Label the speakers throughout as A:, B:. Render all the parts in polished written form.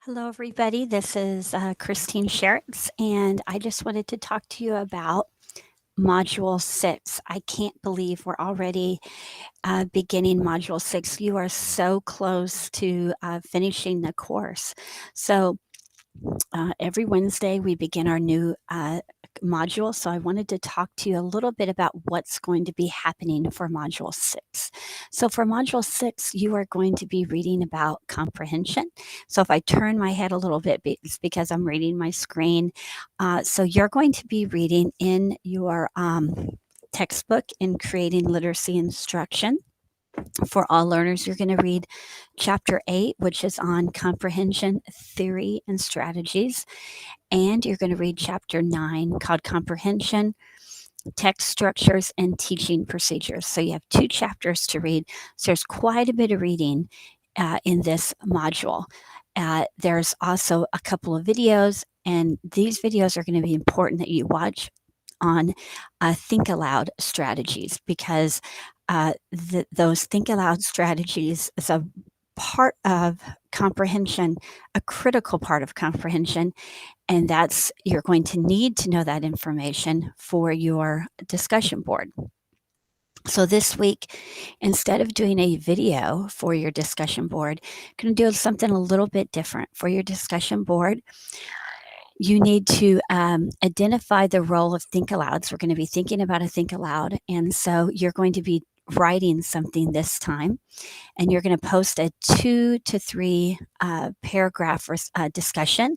A: Hello, everybody. This is Christine Sheritz, and I just wanted to talk to you about Module 6. I can't believe we're already beginning Module 6. You are so close to finishing the course. So, every Wednesday we begin our new module. So I wanted to talk to you a little bit about what's going to be happening for Module 6. So for Module 6, you are going to be reading about comprehension. So if I turn my head a little bit, it's because I'm reading my screen. So you're going to be reading in your textbook in Creating Literacy Instruction. For all learners, you're going to read Chapter 8, which is on comprehension, theory, and strategies. And you're going to read Chapter 9, called Comprehension, Text Structures, and Teaching Procedures. So you have 2 chapters to read. So there's quite a bit of reading in this module. There's also a couple of videos, and these videos are going to be important that you watch on think aloud strategies, because those think aloud strategies is a part of comprehension, a critical part of comprehension, and that's you're going to need to know that information for your discussion board. So this week, instead of doing a video for your discussion board, you're going to do something a little bit different. For your discussion board, you need to identify the role of think alouds. We're going to be thinking about a think aloud, and so you're going to be writing something this time, and you're going to post a 2 to 3 paragraph discussion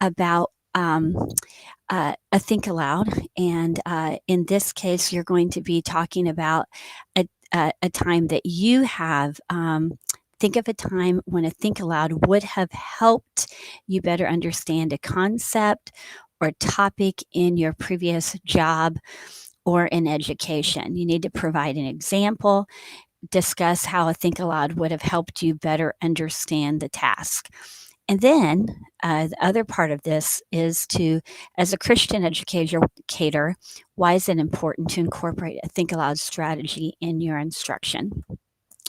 A: about a think aloud. And in this case, you're going to be talking about a time that you have. Think of a time when a think aloud would have helped you better understand a concept or topic in your previous job or in education. You need to provide an example, discuss how a think aloud would have helped you better understand the task. And then the other part of this is to, as a Christian educator, why is it important to incorporate a think aloud strategy in your instruction?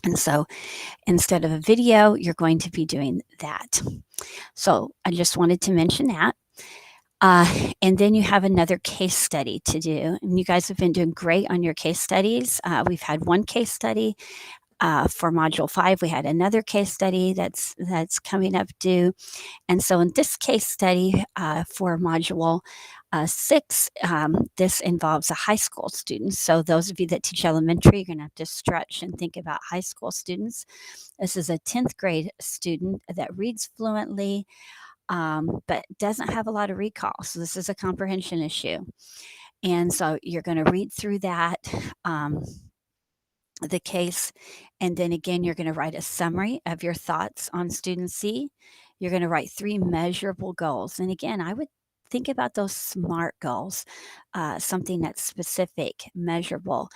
A: And so instead of a video, you're going to be doing that. So I just wanted to mention that. And then you have another case study to do. And you guys have been doing great on your case studies. We've had one case study. For Module 5, we had another case study that's coming up due. And so in this case study for Module 6, this involves a high school student. So those of you that teach elementary, you're going to have to stretch and think about high school students. This is a 10th grade student that reads fluently, but doesn't have a lot of recall. So this is a comprehension issue. And so you're going to read through that, the case, and then again, you're going to write a summary of your thoughts on Student C. You're going to write 3 measurable goals. And again, I would think about those SMART goals, something that's specific, measurable,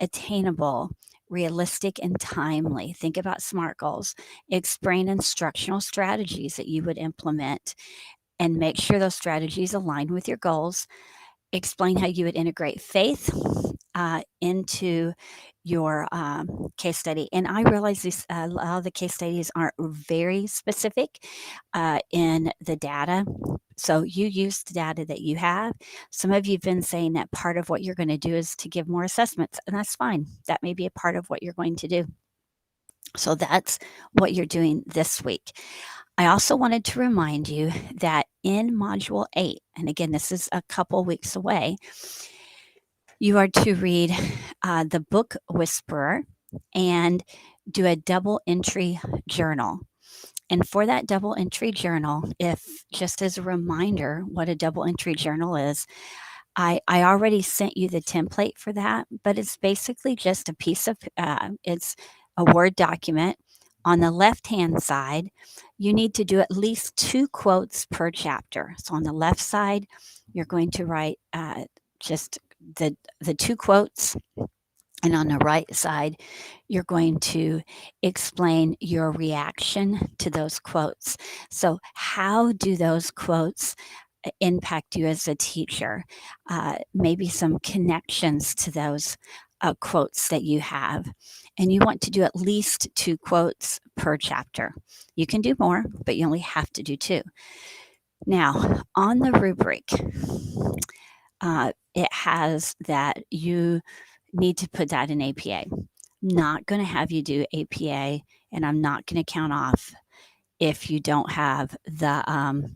A: attainable, realistic, and timely. Think about SMART goals. Explain instructional strategies that you would implement and make sure those strategies align with your goals. Explain how you would integrate faith into your case study. And I realize these a lot of the case studies aren't very specific in the data. So you use the data that you have. Some of you have been saying that part of what you're going to do is to give more assessments, and that's fine. That may be a part of what you're going to do. So that's what you're doing this week. I also wanted to remind you that in Module 8, and again, this is a couple weeks away, you are to read the book Whisperer and do a double entry journal. And for that double entry journal, if just as a reminder what a double entry journal is, I already sent you the template for that, but it's basically just a piece of, it's a Word document. On the left-hand side, you need to do at least 2 quotes per chapter. So on the left side, you're going to write just the 2 quotes, and on the right side, you're going to explain your reaction to those quotes. So how do those quotes impact you as a teacher? Maybe some connections to those quotes that you have. And you want to do at least 2 quotes per chapter. You can do more, but you only have to do 2. Now, on the rubric, it has that you need to put that in APA. Not going to have you do APA, and I'm not going to count off if you don't have the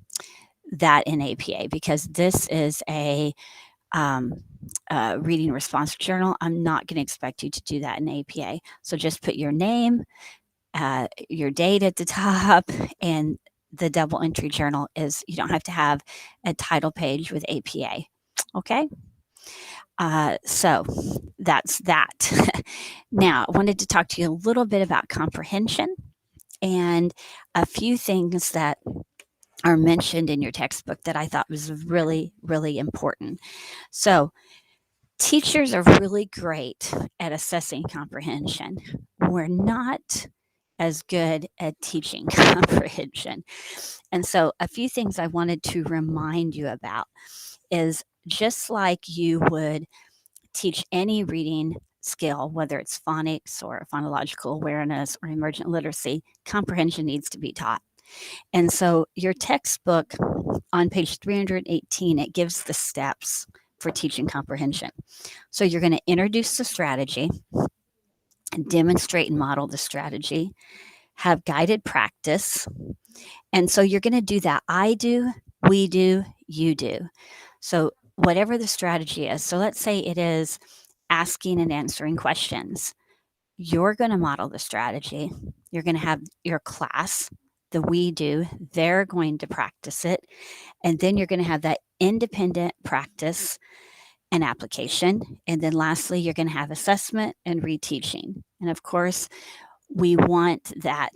A: that in APA, because this is a reading response journal. I'm not going to expect you to do that in APA. So just put your name, your date at the top, and the double entry journal is, you don't have to have a title page with APA. Okay. So that's that. Now, I wanted to talk to you a little bit about comprehension and a few things that are mentioned in your textbook that I thought was really, really important. So, teachers are really great at assessing comprehension. We're not as good at teaching comprehension. And so, a few things I wanted to remind you about is, just like you would teach any reading skill, whether it's phonics or phonological awareness or emergent literacy, comprehension needs to be taught. And so your textbook on page 318, it gives the steps for teaching comprehension. So you're going to introduce the strategy, demonstrate and model the strategy, have guided practice. And so you're going to do that. I do, we do, you do. So whatever the strategy is. So let's say it is asking and answering questions. You're going to model the strategy. You're going to have your class, the we do, they're going to practice it. And then you're going to have that independent practice and application. And then lastly, you're going to have assessment and reteaching. And of course, we want that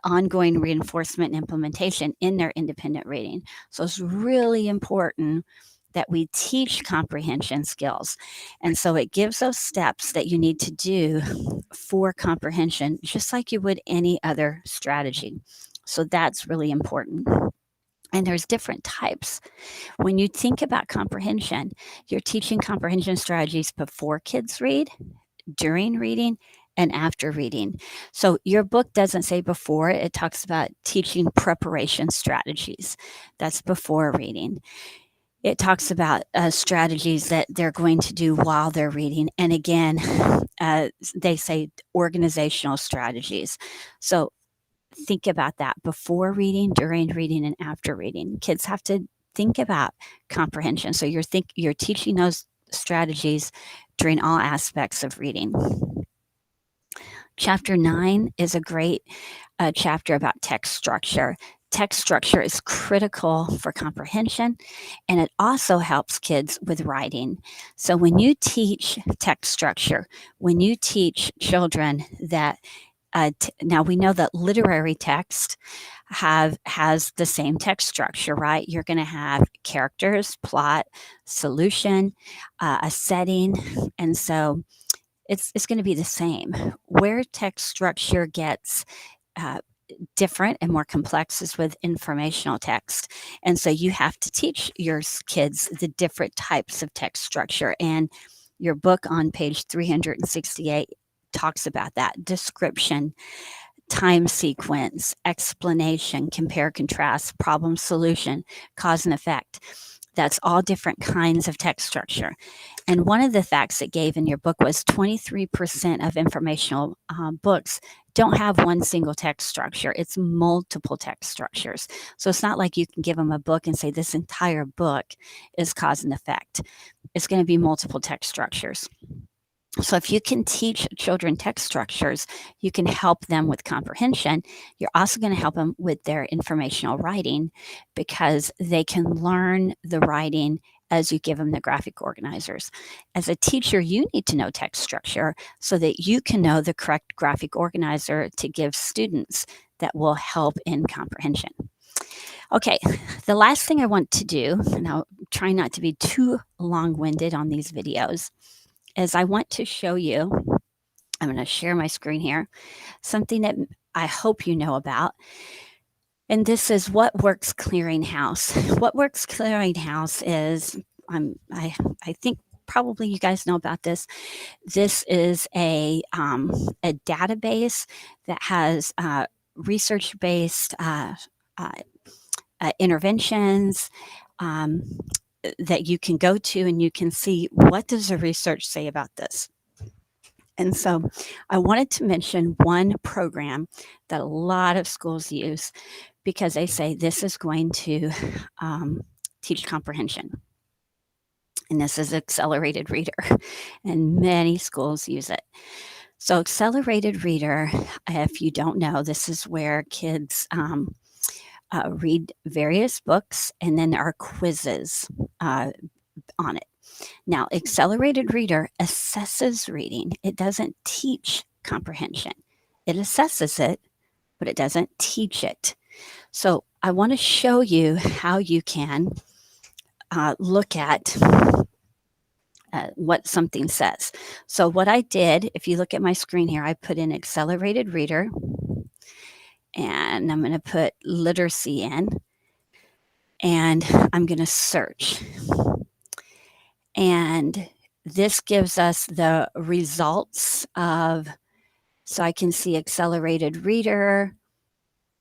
A: ongoing reinforcement and implementation in their independent reading. So it's really important that we teach comprehension skills. And so it gives those steps that you need to do for comprehension, just like you would any other strategy. So that's really important. And there's different types. When you think about comprehension, you're teaching comprehension strategies before kids read, during reading, and after reading. So your book doesn't say before, it talks about teaching preparation strategies. That's before reading. It talks about strategies that they're going to do while they're reading. And again, they say organizational strategies. So think about that before reading, during reading, and after reading. Kids have to think about comprehension. So you're teaching those strategies during all aspects of reading. Chapter 9 is a great chapter about text structure. Text structure is critical for comprehension, and it also helps kids with writing. So when you teach text structure, when you teach children that now we know that literary text has the same text structure, right? You're going to have characters, plot, solution, a setting, and so it's going to be the same. Where text structure gets different and more complex is with informational text. And so you have to teach your kids the different types of text structure. And your book on page 368 talks about that: description, time sequence, explanation, compare, contrast, problem, solution, cause and effect. That's all different kinds of text structure. And one of the facts it gave in your book was 23% of informational books don't have one single text structure. It's multiple text structures. So it's not like you can give them a book and say this entire book is cause and effect. It's going to be multiple text structures. So if you can teach children text structures, you can help them with comprehension. You're also going to help them with their informational writing, because they can learn the writing as you give them the graphic organizers. As a teacher, you need to know text structure so that you can know the correct graphic organizer to give students that will help in comprehension. Okay, the last thing I want to do, and I'll try not to be too long-winded on these videos, is I want to show you, I'm going to share my screen here, something that I hope you know about. And this is What Works Clearinghouse. What Works Clearinghouse is, I think probably you guys know about this. This is a database that has research-based uh, interventions um, that you can go to, and you can see what does the research say about this. And so I wanted to mention one program that a lot of schools use because they say this is going to teach comprehension. And this is Accelerated Reader, and many schools use it. So Accelerated Reader, if you don't know, this is where kids read various books, and then there are quizzes on it. Now, Accelerated Reader assesses reading. It doesn't teach comprehension. It assesses it, but it doesn't teach it. So I want to show you how you can look at what something says. So what I did, if you look at my screen here, I put in Accelerated Reader, and I'm going to put literacy in, and I'm going to search. And this gives us the results of, so I can see Accelerated Reader,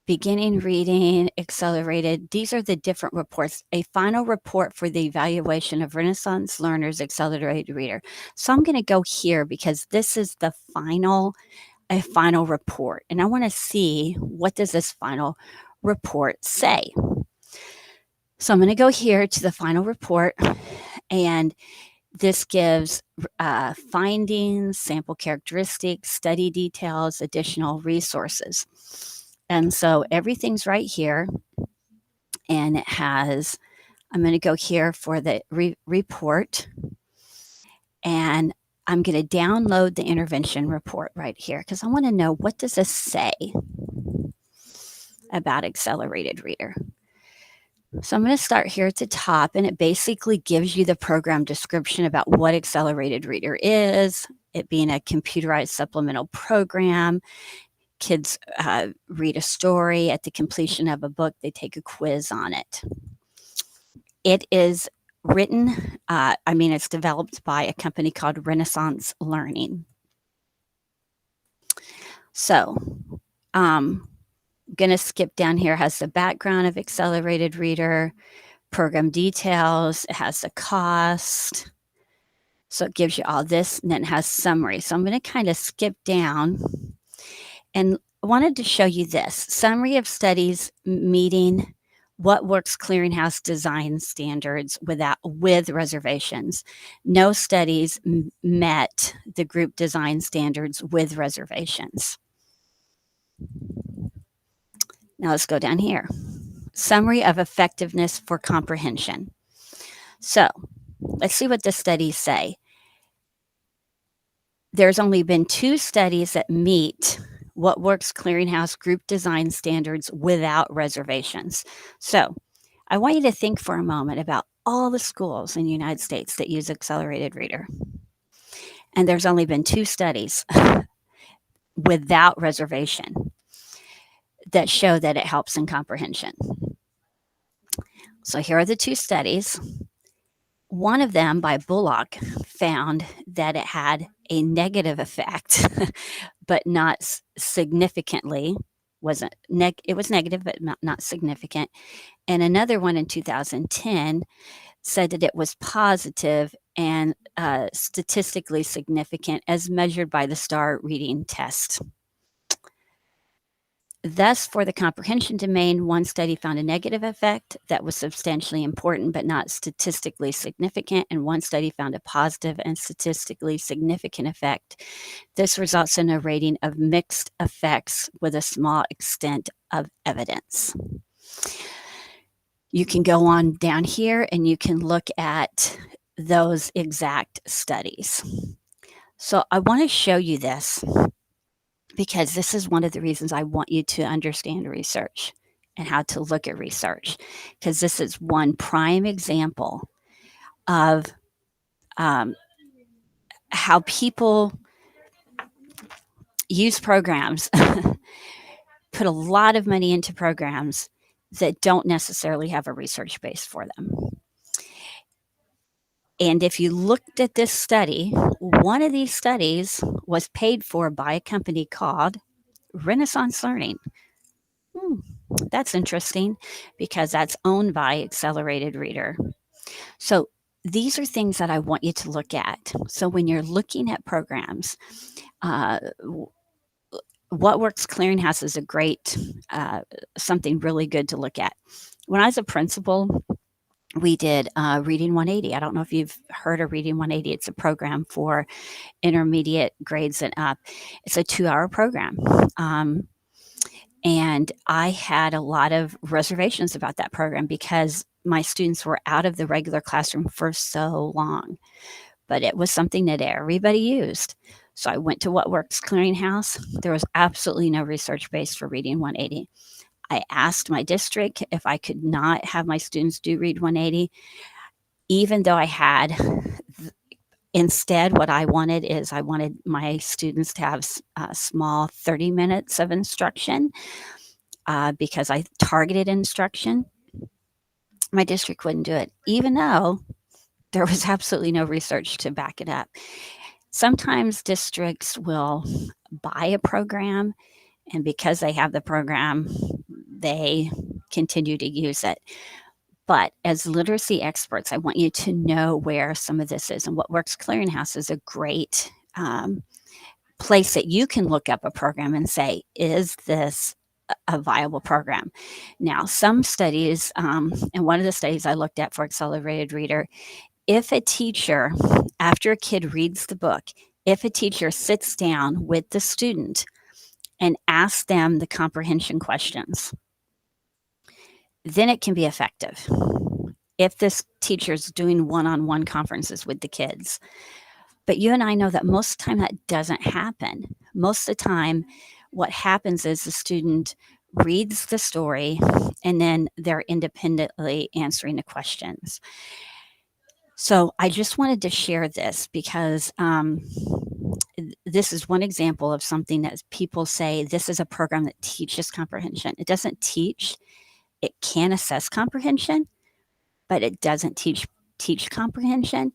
A: beginning reading, accelerated. These are the different reports. A final report for the evaluation of Renaissance learners, Accelerated Reader. So I'm going to go here because this is a final report, and I want to see what does this final report say. So I'm going to go here to the final report, and this gives findings, sample characteristics, study details, additional resources. And so everything's right here, and it has, I'm going to go here for the report, and I'm going to download the intervention report right here because I want to know, what does this say about Accelerated Reader? So I'm going to start here at the top, and it basically gives you the program description about what Accelerated Reader is, it being a computerized supplemental program. Kids read a story. At the completion of a book, they take a quiz on it. It is written, it's developed by a company called Renaissance Learning. So I'm going to skip down here. It has the background of Accelerated Reader, program details, it has the cost. So it gives you all this, and then it has summary. So I'm going to kind of skip down, and I wanted to show you this. Summary of studies meeting What Works Clearinghouse design standards with reservations. No studies met the group design standards with reservations. Now let's go down here. Summary of effectiveness for comprehension. So let's see what the studies say. There's only been 2 studies that meet What Works Clearinghouse group design standards without reservations. So I want you to think for a moment about all the schools in the United States that use Accelerated Reader. And there's only been 2 studies without reservation that show that it helps in comprehension. So here are the 2 studies. One of them, by Bullock, found that it had a negative effect, but not significantly. It was negative, but not significant. And another one in 2010 said that it was positive and statistically significant as measured by the STAR reading test. Thus, for the comprehension domain, one study found a negative effect that was substantially important but not statistically significant, and one study found a positive and statistically significant effect. This results in a rating of mixed effects with a small extent of evidence. You can go on down here and you can look at those exact studies. So I want to show you this, because this is one of the reasons I want you to understand research and how to look at research, because this is one prime example of how people use programs, put a lot of money into programs that don't necessarily have a research base for them. And if you looked at this study, one of these studies was paid for by a company called Renaissance Learning. Hmm, that's interesting because that's owned by Accelerated Reader. So these are things that I want you to look at. So when you're looking at programs, uh, What Works Clearinghouse is a great, something really good to look at. When I was a principal, we did Reading 180. I don't know if you've heard of Reading 180. It's a program for intermediate grades and up. It's a 2-hour program. Um, and I had a lot of reservations about that program because my students were out of the regular classroom for so long. But it was something that everybody used. So I went to What Works Clearinghouse. There was absolutely no research base for Reading 180. I asked my district if I could not have my students do Read 180, even though I had instead what I wanted is I wanted my students to have a small 30 minutes of instruction because I targeted instruction. My district wouldn't do it, even though there was absolutely no research to back it up. Sometimes districts will buy a program, and because they have the program, they continue to use it. But as literacy experts, I want you to know where some of this is. And What Works Clearinghouse is a great place that you can look up a program and say, is this a viable program? Now, some studies, and one of the studies I looked at for Accelerated Reader, if a teacher, after a kid reads the book, if a teacher sits down with the student and asks them the comprehension questions, then it can be effective. If this teacher's doing one-on-one conferences with the kids. But you and I know that most of the time that doesn't happen. Most of the time, what happens is the student reads the story and then they're independently answering the questions. So I just wanted to share this because this is one example of something that people say this is a program that teaches comprehension. It doesn't teach, it can assess comprehension, but it doesn't teach comprehension.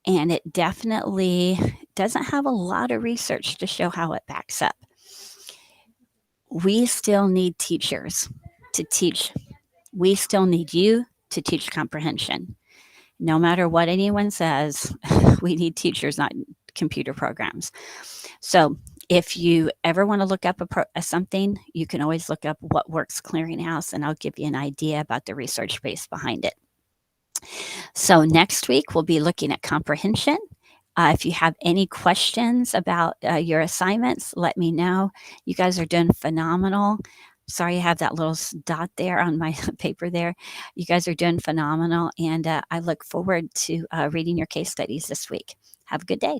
A: And it definitely doesn't have a lot of research to show how it backs up. We still need teachers to teach. We still need you to teach comprehension. No matter what anyone says, we need teachers, not computer programs. So if you ever want to look up something, you can always look up What Works Clearinghouse, and I'll give you an idea about the research base behind it. So next week, we'll be looking at comprehension. If you have any questions about your assignments, let me know. You guys are doing phenomenal. Sorry, I have that little dot there on my paper there. You guys are doing phenomenal, and I look forward to reading your case studies this week. Have a good day.